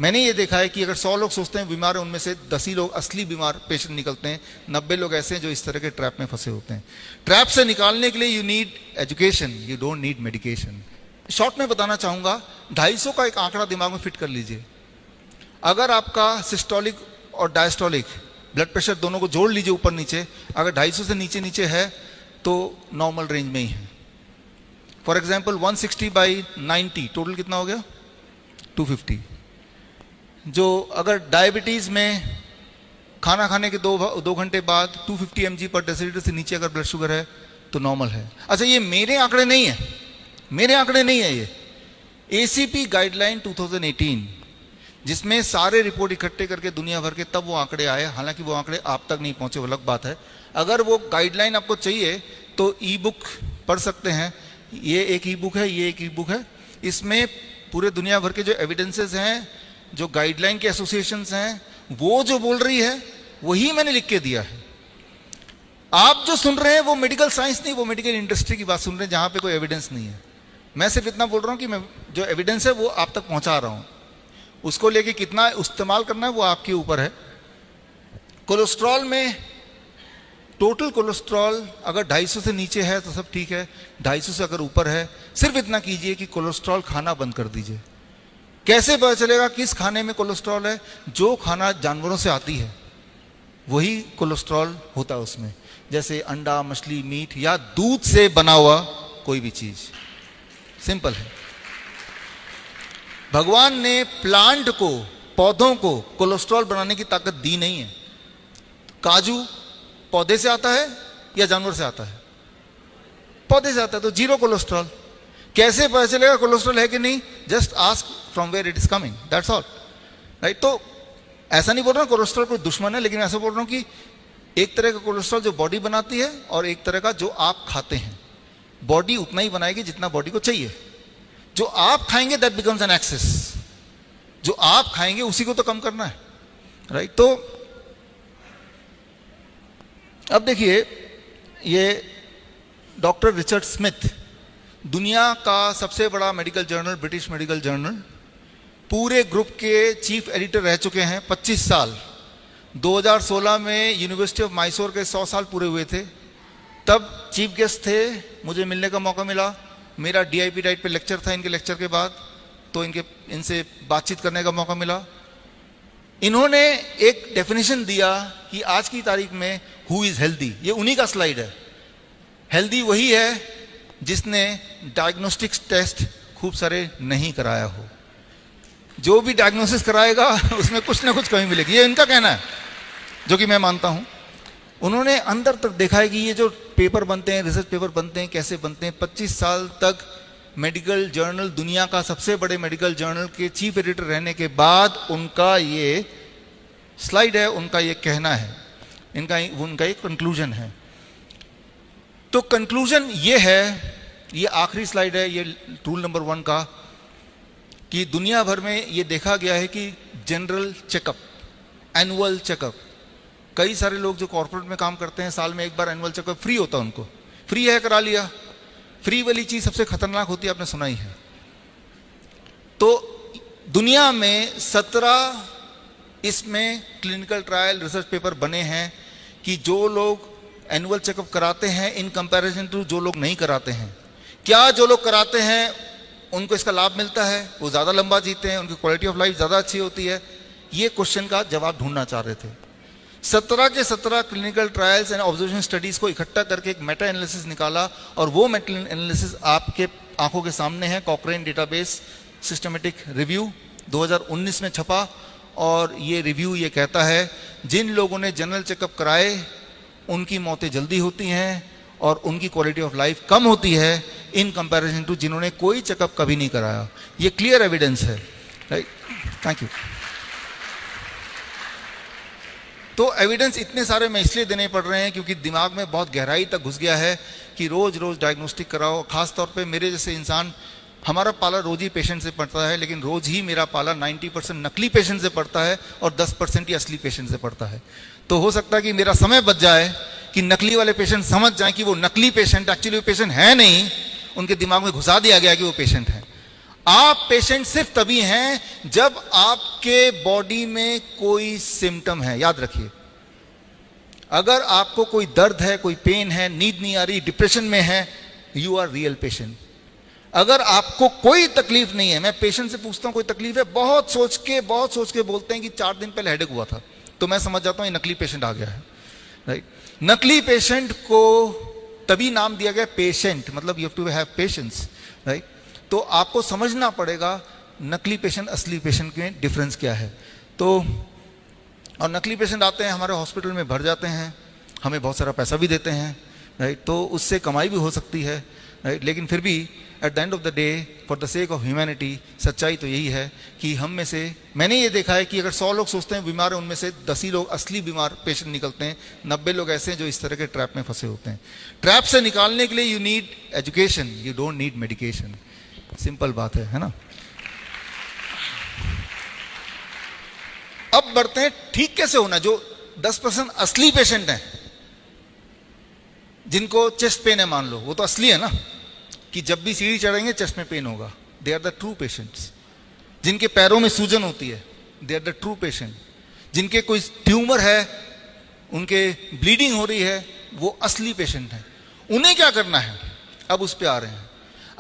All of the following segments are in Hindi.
मैंने ये देखा है कि अगर 100 लोग सोचते हैं बीमार हैं, उनमें से 10 ही लोग असली बीमार पेशेंट निकलते हैं, 90 लोग ऐसे हैं जो इस तरह के ट्रैप में फंसे होते हैं। ट्रैप से निकालने के लिए you need education, you don't need medication. Short में बताना चाहूँगा, 250 का एक आंकड़ा दिमाग में फिट कर लीजिए। अगर आपका सिस्टोलिक और डायस्टोलिक ब्लड प्रेशर दोनों को जोड़ लीजिए ऊपर नीचे, अगर 250 से नीचे नीचे है तो नॉर्मल रेंज में ही है। फॉर एग्जाम्पल 160/90 टोटल कितना हो गया? 250। जो अगर डायबिटीज में खाना खाने के 2 घंटे बाद 250 mg/डेसीलीटर से नीचे अगर ब्लड शुगर है तो नॉर्मल है। अच्छा, ये मेरे आंकड़े नहीं है, मेरे आंकड़े नहीं है, ये ACP गाइडलाइन 2018, जिसमें सारे रिपोर्ट इकट्ठे करके दुनिया भर के तब वो आंकड़े आए। हालांकि वो आंकड़े आप तक नहीं पहुंचे, वो अलग बात है। अगर वो गाइडलाइन आपको चाहिए तो ई बुक पढ़ सकते हैं। ये एक ई बुक है, ये एक ई बुक है। इसमें पूरे दुनिया भर के जो एविडेंसेस हैं, जो गाइडलाइन के एसोसिएशंस हैं, वो जो बोल रही है वही मैंने लिख के दिया है। आप जो सुन रहे हैं वो मेडिकल साइंस नहीं, वो मेडिकल इंडस्ट्री की बात सुन रहे हैं, जहां पे कोई एविडेंस नहीं है। मैं सिर्फ इतना बोल रहा हूं कि मैं जो एविडेंस है वो आप तक पहुंचा रहा हूं। उसको लेके कितना इस्तेमाल करना है वो आपके ऊपर है। कोलेस्ट्रॉल में टोटल कोलेस्ट्रॉल अगर 250 से नीचे है तो सब ठीक है, 250 से अगर ऊपर है सिर्फ इतना कीजिए कि कोलेस्ट्रॉल खाना बंद कर दीजिए। कैसे पता चलेगा किस खाने में कोलेस्ट्रॉल है? जो खाना जानवरों से आती है वही कोलेस्ट्रॉल होता है उसमें, जैसे अंडा, मछली, मीट या दूध से बना हुआ कोई भी चीज। सिंपल है। भगवान ने प्लांट को, पौधों को कोलेस्ट्रॉल बनाने की ताकत दी नहीं है। काजू पौधे से आता है या जानवर से आता है? पौधे से आता है, तो जीरो कोलेस्ट्रॉल। कैसे पता चलेगा कोलेस्ट्रॉल है कि नहीं? Just ask from where it is coming, that's all, right. तो ऐसा नहीं बोल रहा हूं कोलेस्ट्रॉल कोई दुश्मन है, लेकिन ऐसा बोल रहा हूं कि एक तरह का कोलेस्ट्रॉल जो बॉडी बनाती है और एक तरह का जो आप खाते हैं। बॉडी उतना ही बनाएगी जितना बॉडी को चाहिए। जो आप खाएंगे दैट बिकम्स एन एक्सेस, जो आप खाएंगे उसी को तो कम करना है, राइट। तो अब देखिए, ये डॉक्टर रिचर्ड स्मिथ, दुनिया का सबसे बड़ा medical journal, British medical journal, पूरे ग्रुप के चीफ एडिटर रह चुके हैं 25 साल। 2016 में यूनिवर्सिटी ऑफ मैसूर के 100 साल पूरे हुए थे, तब चीफ गेस्ट थे, मुझे मिलने का मौका मिला। मेरा DIP डाइट पे लेक्चर था इनके लेक्चर के बाद, तो इनसे बातचीत करने का मौका मिला। इन्होंने एक डेफिनेशन दिया कि आज की तारीख में हु इज हेल्दी, ये उन्हीं का स्लाइड है। हेल्दी वही है जिसने डायग्नोस्टिक्स टेस्ट खूब सारे नहीं कराया हो। जो भी डायग्नोसिस कराएगा उसमें कुछ ना कुछ कमी मिलेगी, ये इनका कहना है, जो कि मैं मानता हूं। उन्होंने अंदर तक देखा है कि ये जो पेपर बनते हैं, रिसर्च पेपर बनते हैं, कैसे बनते हैं। 25 साल तक मेडिकल जर्नल, दुनिया का सबसे बड़े मेडिकल जर्नल के चीफ एडिटर रहने के बाद उनका ये स्लाइड है, उनका ये कहना है, उनका एक कंक्लूजन है। तो कंक्लूजन ये है, ये आखिरी स्लाइड है, ये रूल नंबर 1 का, कि दुनिया भर में ये देखा गया है कि जनरल चेकअप, एनुअल चेकअप, कई सारे लोग जो कॉर्पोरेट में काम करते हैं साल में एक बार एनुअल चेकअप फ्री होता है उनको, फ्री है करा लिया। फ्री वाली चीज सबसे खतरनाक होती है, आपने सुना ही है। तो दुनिया में 17 इसमें क्लिनिकल ट्रायल रिसर्च पेपर बने हैं कि जो लोग एनुअल चेकअप कराते हैं इन कंपैरिजन टू जो लोग नहीं कराते हैं, क्या जो लोग कराते हैं उनको इसका लाभ मिलता है, वो ज़्यादा लंबा जीते हैं, उनकी क्वालिटी ऑफ लाइफ ज़्यादा अच्छी होती है। ये क्वेश्चन का जवाब ढूंढना चाह रहे थे। 17 के 17 clinical trials and observation studies को इकट्ठा करके एक मेटा एनालिसिस निकाला, और वो मेटा एनालिसिस आपके आंखों के सामने है। कॉकरेन डेटाबेस सिस्टमेटिक रिव्यू 2019 में छपा, और ये रिव्यू ये कहता है जिन लोगों ने जनरल चेकअप कराए उनकी मौतें जल्दी होती हैं और उनकी क्वालिटी ऑफ लाइफ कम होती है इन कंपैरिजन टू जिन्होंने कोई चेकअप कभी नहीं कराया। ये क्लियर एविडेंस है, राइट। Thank you. तो एविडेंस इतने सारे मैं इसलिए देने पड़ रहे हैं क्योंकि दिमाग में बहुत गहराई तक घुस गया है कि रोज रोज डायग्नोस्टिक कराओ। खास तौर पे मेरे जैसे इंसान, हमारा पाला रोज ही पेशेंट से पड़ता है, लेकिन रोज ही मेरा पाला 90% नकली पेशेंट से पड़ता है और 10% ही असली पेशेंट से पड़ता है। तो हो सकता है कि मेरा समय बच जाए कि नकली वाले पेशेंट समझ जाएं कि वो नकली पेशेंट एक्चुअली वो पेशेंट है नहीं, उनके दिमाग में घुसा दिया गया कि वो पेशेंट है। आप पेशेंट सिर्फ तभी हैं जब आपके बॉडी में कोई सिम्टम है। याद रखिए, अगर आपको कोई दर्द है, कोई पेन है, नींद नहीं आ रही, डिप्रेशन में है, यू आर रियल पेशेंट। अगर आपको कोई तकलीफ नहीं है, मैं पेशेंट से पूछता हूं कोई तकलीफ है, बहुत सोच के बोलते हैं कि 4 दिन पहले हेडेक हुआ था, तो मैं समझ जाता हूं ये नकली पेशेंट आ गया है, राइट। नकली पेशेंट को तभी नाम दिया गया पेशेंट, मतलब you have to have patience, right. तो आपको समझना पड़ेगा नकली पेशेंट असली पेशेंट में डिफरेंस क्या है। तो और नकली पेशेंट आते हैं हमारे हॉस्पिटल में, भर जाते हैं, हमें बहुत सारा पैसा भी देते हैं, राइट। तो उससे कमाई भी हो सकती है, राइट। लेकिन फिर भी at the end of the day, for the sake of humanity, सच्चाई तो यही है कि हम में से, मैंने ये देखा है कि अगर 100 लोग सोचते हैं बीमार हैं, उनमें से 10 ही लोग असली बीमार पेशेंट निकलते हैं, 90 लोग ऐसे हैं जो इस तरह के ट्रैप में फंसे होते हैं। ट्रैप से निकालने के लिए you need education, you don't need medication. Simple बात है ना। अब बढ़ते हैं ठीक कैसे होना। जो 10% असली पेशेंट हैं, जिनको चेस्ट पेन है मान लो, वो तो असली है ना, कि जब भी सीढ़ी चढ़ेंगे चेस्ट में पेन होगा, they are the true patients. जिनके पैरों में सूजन होती है, they are the true patient. जिनके कोई ट्यूमर है, उनके ब्लीडिंग हो रही है, वो असली पेशेंट हैं। उन्हें क्या करना है, अब उस पर आ रहे हैं।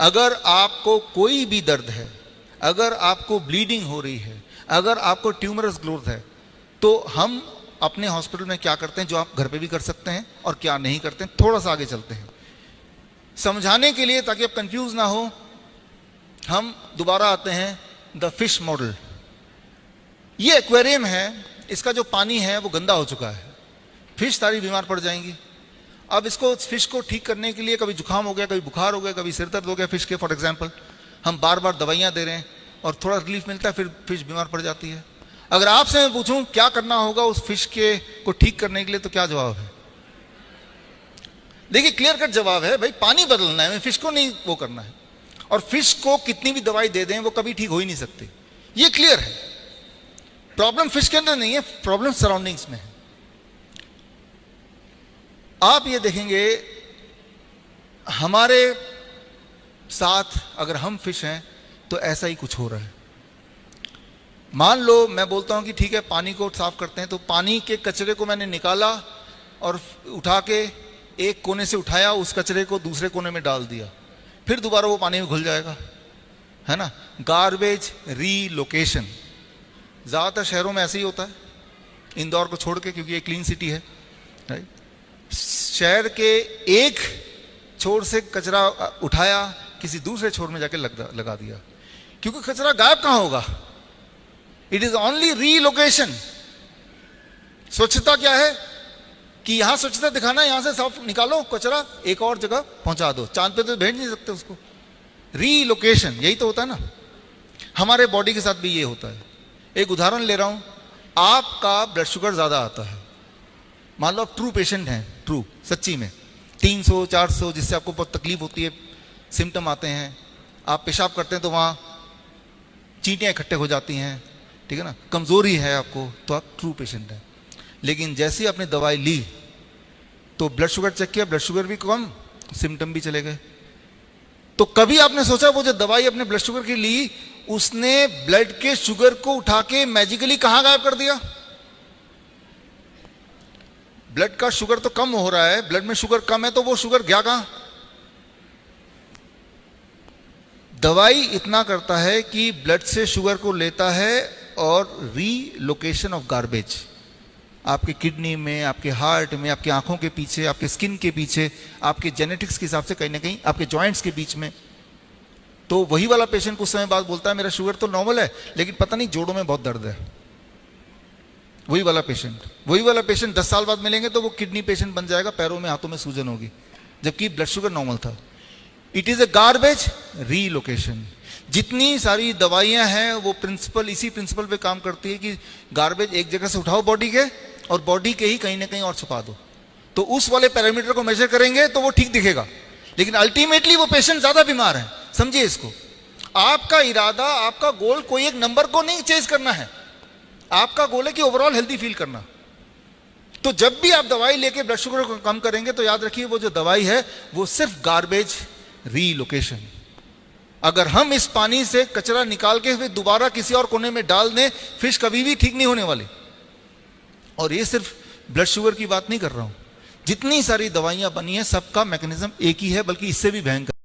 अगर आपको कोई भी दर्द है, अगर आपको ब्लीडिंग हो रही है, अगर आपको ट्यूमरस ग्रोथ है, तो हम अपने हॉस्पिटल में क्या करते हैं जो आप घर पे भी कर सकते हैं और क्या नहीं करते हैं, थोड़ा सा आगे चलते हैं समझाने के लिए, ताकि आप कंफ्यूज ना हो। हम दोबारा आते हैं द फिश मॉडल। ये एक्वेरियम है, इसका जो पानी है वो गंदा हो चुका है, फिश सारी बीमार पड़ जाएंगी। अब इसको, फिश को ठीक करने के लिए कभी जुकाम हो गया, कभी बुखार हो गया, कभी सिर दर्द हो गया फिश के, फॉर एग्जाम्पल, हम बार बार दवाइयाँ दे रहे हैं और थोड़ा रिलीफ मिलता है, फिर फिश बीमार पड़ जाती है। अगर आपसे मैं पूछूं क्या करना होगा उस फिश के को ठीक करने के लिए, तो क्या जवाब है? देखिए, क्लियर कट जवाब है, भाई पानी बदलना है, फिश को नहीं वो करना है। और फिश को कितनी भी दवाई दे दें वो कभी ठीक हो ही नहीं सकती, ये क्लियर है। प्रॉब्लम फिश के अंदर नहीं है, प्रॉब्लम सराउंडिंग्स में है। आप ये देखेंगे हमारे साथ, अगर हम फिश हैं तो ऐसा ही कुछ हो रहा है। मान लो मैं बोलता हूं कि ठीक है पानी को साफ करते हैं, तो पानी के कचरे को मैंने निकाला और उठा के एक कोने से उठाया, उस कचरे को दूसरे कोने में डाल दिया, फिर दोबारा वो पानी में घुल जाएगा, है ना। गार्बेज रीलोकेशन ज्यादातर शहरों में ऐसे ही होता है, इंदौर को छोड़ के, क्योंकि ये क्लीन सिटी है, राइट। शहर के एक छोर से कचरा उठाया, किसी दूसरे छोर में जाके लगा दिया, क्योंकि कचरा गायब कहां होगा, इट इज ओनली रीलोकेशन। स्वच्छता क्या है कि यहां स्वच्छता दिखाना, यहां से साफ निकालो कचरा, एक और जगह पहुंचा दो, चांद पे तो भेज नहीं सकते उसको। रीलोकेशन, यही तो होता है ना। हमारे बॉडी के साथ भी ये होता है। एक उदाहरण ले रहा हूं, आपका ब्लड शुगर ज्यादा आता है, मान लो आप ट्रू पेशेंट हैं, ट्रू सच्ची में 300 400, जिससे आपको बहुत तकलीफ होती है, सिम्टम आते हैं, आप पेशाब करते हैं तो वहां चींटियां इकट्ठे हो जाती हैं, ठीक है ना, कमजोरी है आपको, तो आप ट्रू पेशेंट हैं। लेकिन जैसे ही आपने दवाई ली तो ब्लड शुगर चेक किया, ब्लड शुगर भी कम, सिम्टम भी चले गए। तो कभी आपने सोचा वो जो दवाई अपने ब्लड शुगर की ली, उसने ब्लड के शुगर को उठा के मैजिकली कहां गायब कर दिया? ब्लड का शुगर तो कम हो रहा है, ब्लड में शुगर कम है, तो वो शुगर गया कहां? दवाई इतना करता है कि ब्लड से शुगर को लेता है और रीलोकेशन ऑफ गार्बेज आपके किडनी में, आपके हार्ट में, आपकी आंखों के पीछे, आपके स्किन के पीछे, आपके जेनेटिक्स के हिसाब से कहीं ना कहीं आपके जॉइंट्स के बीच में। तो वही वाला पेशेंट कुछ समय बाद बोलता है मेरा शुगर तो नॉर्मल है, लेकिन पता नहीं जोड़ों में बहुत दर्द है। वही वाला पेशेंट 10 साल बाद मिलेंगे तो वो किडनी पेशेंट बन जाएगा, पैरों में हाथों में सूजन होगी, जबकि ब्लड शुगर नॉर्मल था। It is a garbage relocation. जितनी सारी दवाइयां हैं वो प्रिंसिपल, इसी प्रिंसिपल पे काम करती है कि गार्बेज एक जगह से उठाओ बॉडी के, और बॉडी के ही कहीं ना कहीं और छुपा दो, तो उस वाले पैरामीटर को मेजर करेंगे तो वो ठीक दिखेगा, लेकिन अल्टीमेटली वो पेशेंट ज्यादा बीमार है। समझिए इसको, आपका इरादा, आपका गोल कोई एक नंबर को नहीं चेज करना है, आपका गोल है कि ओवरऑल हेल्दी फील करना। तो जब भी आप दवाई लेके ब्लड शुगर को कम करेंगे तो याद रखिए वो जो दवाई है वो सिर्फ गार्बेज रीलोकेशन। अगर हम इस पानी से कचरा निकाल के फिर दोबारा किसी और कोने में डाल दें, फिश कभी भी ठीक नहीं होने वाली। और ये सिर्फ ब्लड शुगर की बात नहीं कर रहा हूं, जितनी सारी दवाइयां बनी हैं सबका मैकेनिज्म एक ही है, बल्कि इससे भी भयंकर।